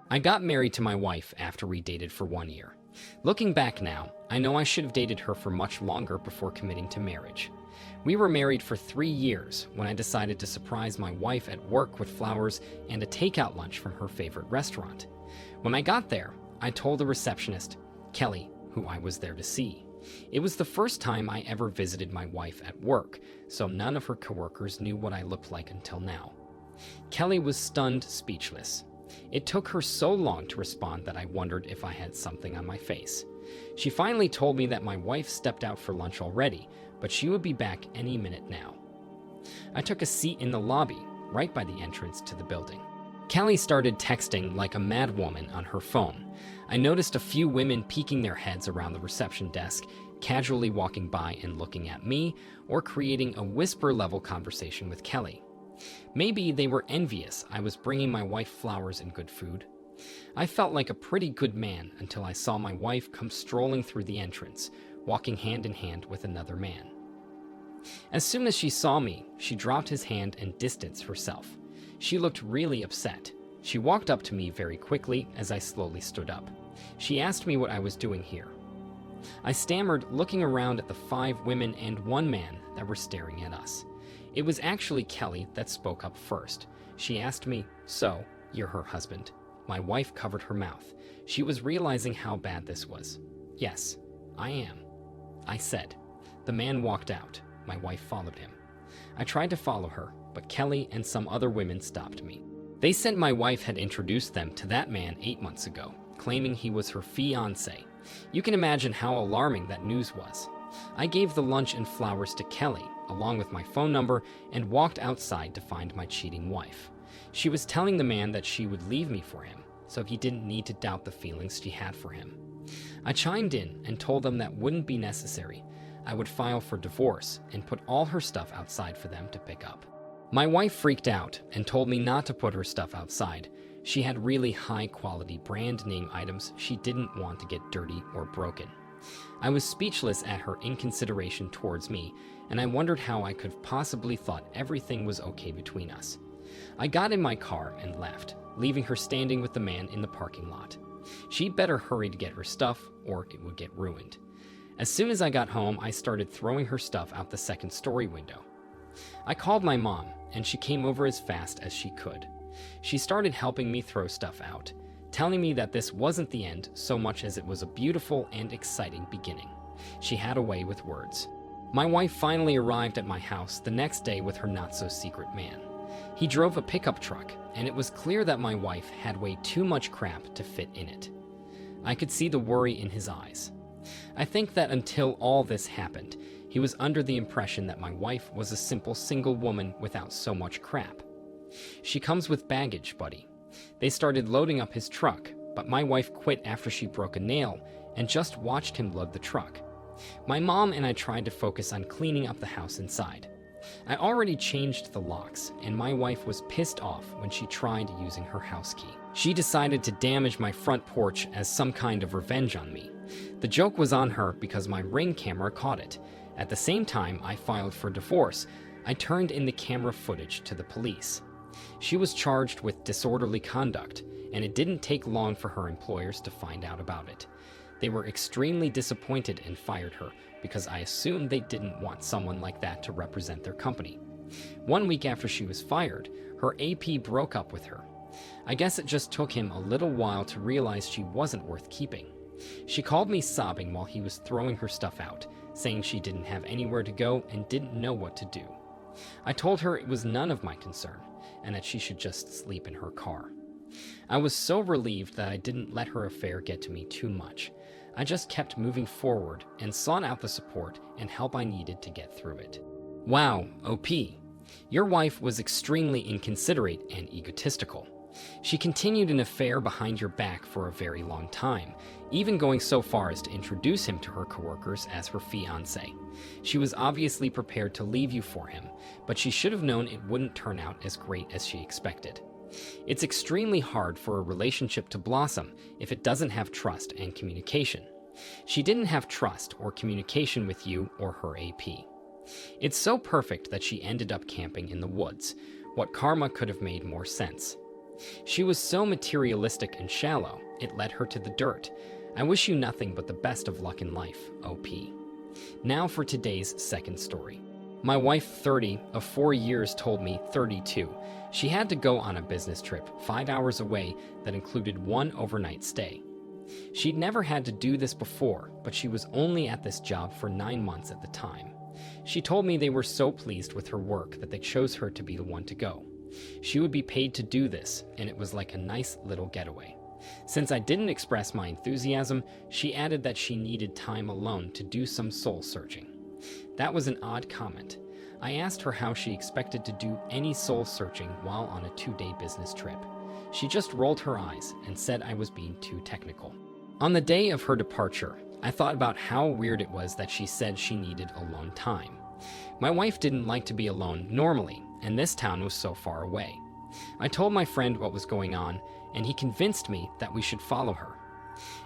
I got married to my wife after we dated for 1 year. Looking back now, I know I should have dated her for much longer before committing to marriage. We were married for 3 years when I decided to surprise my wife at work with flowers and a takeout lunch from her favorite restaurant. When I got there, I told the receptionist, Kelly, who I was there to see. It was the first time I ever visited my wife at work, so none of her coworkers knew what I looked like until now. Kelly was stunned, speechless. It took her so long to respond that I wondered if I had something on my face. She finally told me that my wife stepped out for lunch already, but she would be back any minute now. I took a seat in the lobby, right by the entrance to the building. Kelly started texting like a mad woman on her phone. I noticed a few women peeking their heads around the reception desk, casually walking by and looking at me, or creating a whisper-level conversation with Kelly. Maybe they were envious I was bringing my wife flowers and good food. I felt like a pretty good man until I saw my wife come strolling through the entrance, walking hand in hand with another man. As soon as she saw me, she dropped his hand and distanced herself. She looked really upset. She walked up to me very quickly as I slowly stood up. She asked me what I was doing here. I stammered, looking around at the 5 women and 1 man that were staring at us. It was actually Kelly that spoke up first. She asked me, "So, you're her husband?" My wife covered her mouth. She was realizing how bad this was. "Yes, I am," I said. The man walked out. My wife followed him. I tried to follow her, but Kelly and some other women stopped me. They said my wife had introduced them to that man 8 months ago, claiming he was her fiancé. You can imagine how alarming that news was. I gave the lunch and flowers to Kelly, along with my phone number, and walked outside to find my cheating wife. She was telling the man that she would leave me for him, so he didn't need to doubt the feelings she had for him. I chimed in and told them that wouldn't be necessary. I would file for divorce and put all her stuff outside for them to pick up. My wife freaked out and told me not to put her stuff outside. She had really high-quality brand name items she didn't want to get dirty or broken. I was speechless at her inconsideration towards me, and I wondered how I could have possibly thought everything was okay between us. I got in my car and left, leaving her standing with the man in the parking lot. She'd better hurry to get her stuff, or it would get ruined. As soon as I got home, I started throwing her stuff out the second-story window. I called my mom, and she came over as fast as she could. She started helping me throw stuff out, telling me that this wasn't the end so much as it was a beautiful and exciting beginning. She had a way with words. My wife finally arrived at my house the next day with her not-so-secret man. He drove a pickup truck, and it was clear that my wife had way too much crap to fit in it. I could see the worry in his eyes. I think that until all this happened, he was under the impression that my wife was a simple single woman without so much crap. "She comes with baggage, buddy." They started loading up his truck, but my wife quit after she broke a nail and just watched him load the truck. My mom and I tried to focus on cleaning up the house inside. I already changed the locks, and my wife was pissed off when she tried using her house key. She decided to damage my front porch as some kind of revenge on me. The joke was on her because my Ring camera caught it. At the same time I filed for divorce, I turned in the camera footage to the police. She was charged with disorderly conduct, and it didn't take long for her employers to find out about it. They were extremely disappointed and fired her because I assumed they didn't want someone like that to represent their company. 1 week after she was fired, her AP broke up with her. I guess it just took him a little while to realize she wasn't worth keeping. She called me sobbing while he was throwing her stuff out, saying she didn't have anywhere to go and didn't know what to do. I told her it was none of my concern, and that she should just sleep in her car. I was so relieved that I didn't let her affair get to me too much. I just kept moving forward and sought out the support and help I needed to get through it. Wow, OP. Your wife was extremely inconsiderate and egotistical. She continued an affair behind your back for a very long time, even going so far as to introduce him to her coworkers as her fiancé. She was obviously prepared to leave you for him, but she should have known it wouldn't turn out as great as she expected. It's extremely hard for a relationship to blossom if it doesn't have trust and communication. She didn't have trust or communication with you or her AP. It's so perfect that she ended up camping in the woods. What karma could have made more sense? She was so materialistic and shallow, it led her to the dirt. I wish you nothing but the best of luck in life, OP. Now for today's second story. My wife, 30, of 4 years, told me, 32, she had to go on a business trip 5 hours away that included one overnight stay. She'd never had to do this before, but she was only at this job for 9 months at the time. She told me they were so pleased with her work that they chose her to be the one to go. She would be paid to do this, and it was like a nice little getaway. Since I didn't express my enthusiasm, she added that she needed time alone to do some soul searching. That was an odd comment. I asked her how she expected to do any soul searching while on a 2-day business trip. She just rolled her eyes and said I was being too technical. On the day of her departure, I thought about how weird it was that she said she needed alone time. My wife didn't like to be alone normally, and this town was so far away. I told my friend what was going on, and he convinced me that we should follow her.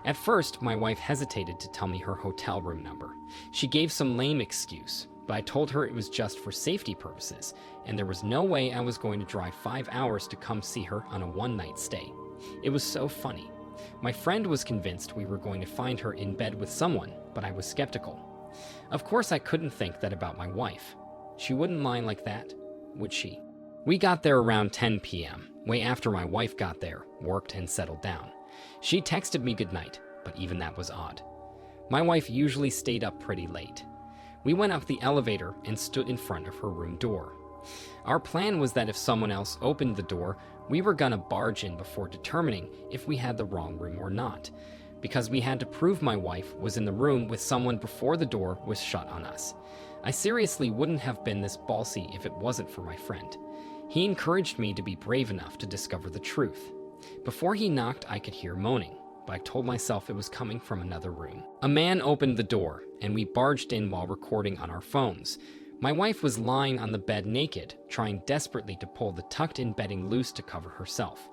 At first, my wife hesitated to tell me her hotel room number. She gave some lame excuse, but I told her it was just for safety purposes, and there was no way I was going to drive 5 hours to come see her on a one-night stay. It was so funny. My friend was convinced we were going to find her in bed with someone, but I was skeptical. Of course, I couldn't think that about my wife. She wouldn't lie like that, would she? We got there around 10 p.m., way after my wife got there, worked, and settled down. She texted me goodnight, but even that was odd. My wife usually stayed up pretty late. We went up the elevator and stood in front of her room door. Our plan was that if someone else opened the door, we were gonna barge in before determining if we had the wrong room or not, because we had to prove my wife was in the room with someone before the door was shut on us. I seriously wouldn't have been this ballsy if it wasn't for my friend. He encouraged me to be brave enough to discover the truth. Before he knocked, I could hear moaning, but I told myself it was coming from another room. A man opened the door, and we barged in while recording on our phones. My wife was lying on the bed naked, trying desperately to pull the tucked-in bedding loose to cover herself.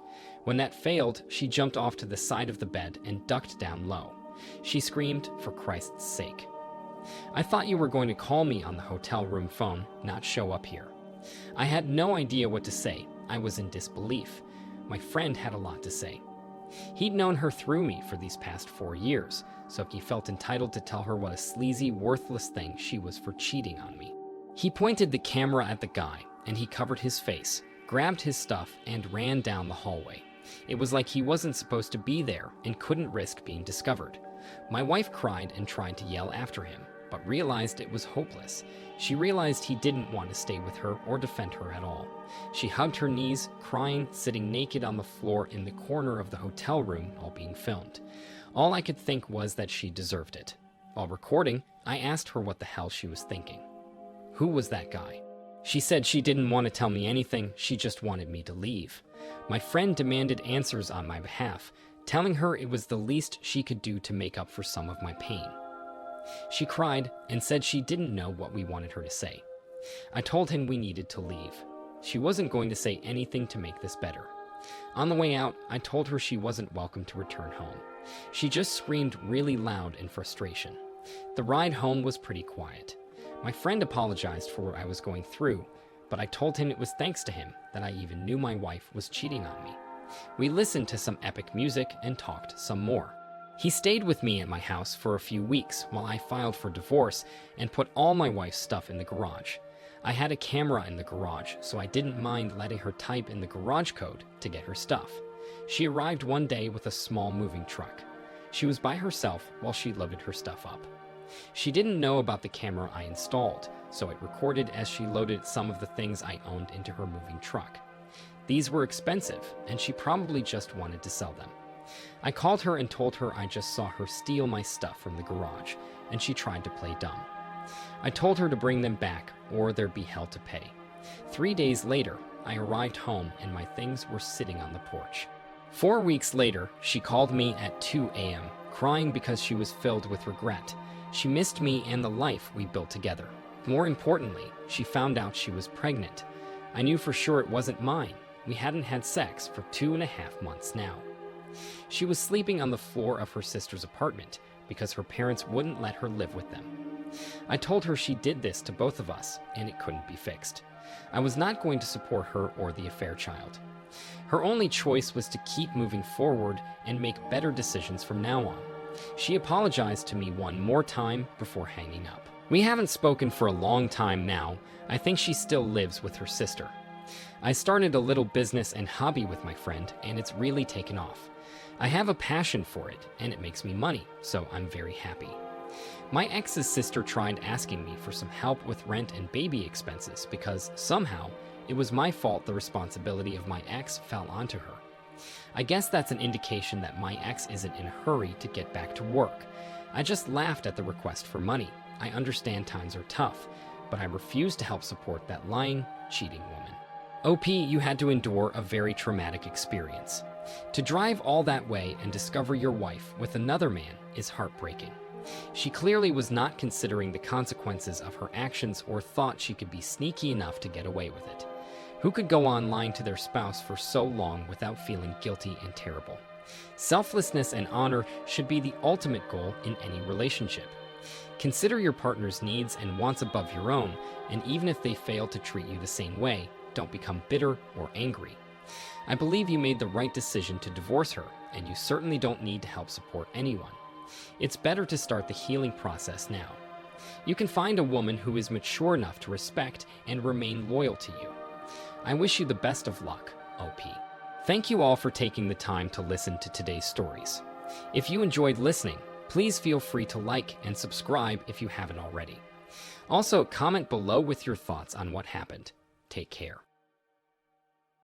When that failed, she jumped off to the side of the bed and ducked down low. She screamed, "For Christ's sake. I thought you were going to call me on the hotel room phone, not show up here." I had no idea what to say. I was in disbelief. My friend had a lot to say. He'd known her through me for these past 4 years, so he felt entitled to tell her what a sleazy, worthless thing she was for cheating on me. He pointed the camera at the guy, and he covered his face, grabbed his stuff, and ran down the hallway. It was like he wasn't supposed to be there and couldn't risk being discovered. My wife cried and tried to yell after him, but realized it was hopeless. She realized he didn't want to stay with her or defend her at all. She hugged her knees, crying, sitting naked on the floor in the corner of the hotel room while being filmed. All I could think was that she deserved it. While recording, I asked her what the hell she was thinking. Who was that guy? She said she didn't want to tell me anything, she just wanted me to leave. My friend demanded answers on my behalf, telling her it was the least she could do to make up for some of my pain. She cried and said she didn't know what we wanted her to say. I told him we needed to leave. She wasn't going to say anything to make this better. On the way out, I told her she wasn't welcome to return home. She just screamed really loud in frustration. The ride home was pretty quiet. My friend apologized for what I was going through, but I told him it was thanks to him that I even knew my wife was cheating on me. We listened to some epic music and talked some more. He stayed with me at my house for a few weeks while I filed for divorce and put all my wife's stuff in the garage. I had a camera in the garage, so I didn't mind letting her type in the garage code to get her stuff. She arrived one day with a small moving truck. She was by herself while she loaded her stuff up. She didn't know about the camera I installed, so it recorded as she loaded some of the things I owned into her moving truck. These were expensive, and she probably just wanted to sell them. I called her and told her I just saw her steal my stuff from the garage, and she tried to play dumb. I told her to bring them back, or there'd be hell to pay. 3 days later, I arrived home and my things were sitting on the porch. 4 weeks later, she called me at 2 a.m., crying because she was filled with regret. She missed me and the life we built together. More importantly, she found out she was pregnant. I knew for sure it wasn't mine. We hadn't had sex for 2.5 months now. She was sleeping on the floor of her sister's apartment because her parents wouldn't let her live with them. I told her she did this to both of us and it couldn't be fixed. I was not going to support her or the affair child. Her only choice was to keep moving forward and make better decisions from now on. She apologized to me one more time before hanging up. We haven't spoken for a long time now. I think she still lives with her sister. I started a little business and hobby with my friend, and it's really taken off. I have a passion for it, and it makes me money, so I'm very happy. My ex's sister tried asking me for some help with rent and baby expenses because somehow it was my fault the responsibility of my ex fell onto her. I guess that's an indication that my ex isn't in a hurry to get back to work. I just laughed at the request for money. I understand times are tough, but I refuse to help support that lying, cheating woman. OP, you had to endure a very traumatic experience. To drive all that way and discover your wife with another man is heartbreaking. She clearly was not considering the consequences of her actions or thought she could be sneaky enough to get away with it. Who could go on lying to their spouse for so long without feeling guilty and terrible? Selflessness and honor should be the ultimate goal in any relationship. Consider your partner's needs and wants above your own, and even if they fail to treat you the same way, don't become bitter or angry. I believe you made the right decision to divorce her, and you certainly don't need to help support anyone. It's better to start the healing process now. You can find a woman who is mature enough to respect and remain loyal to you. I wish you the best of luck, OP. Thank you all for taking the time to listen to today's stories. If you enjoyed listening, please feel free to like and subscribe if you haven't already. Also, comment below with your thoughts on what happened. Take care.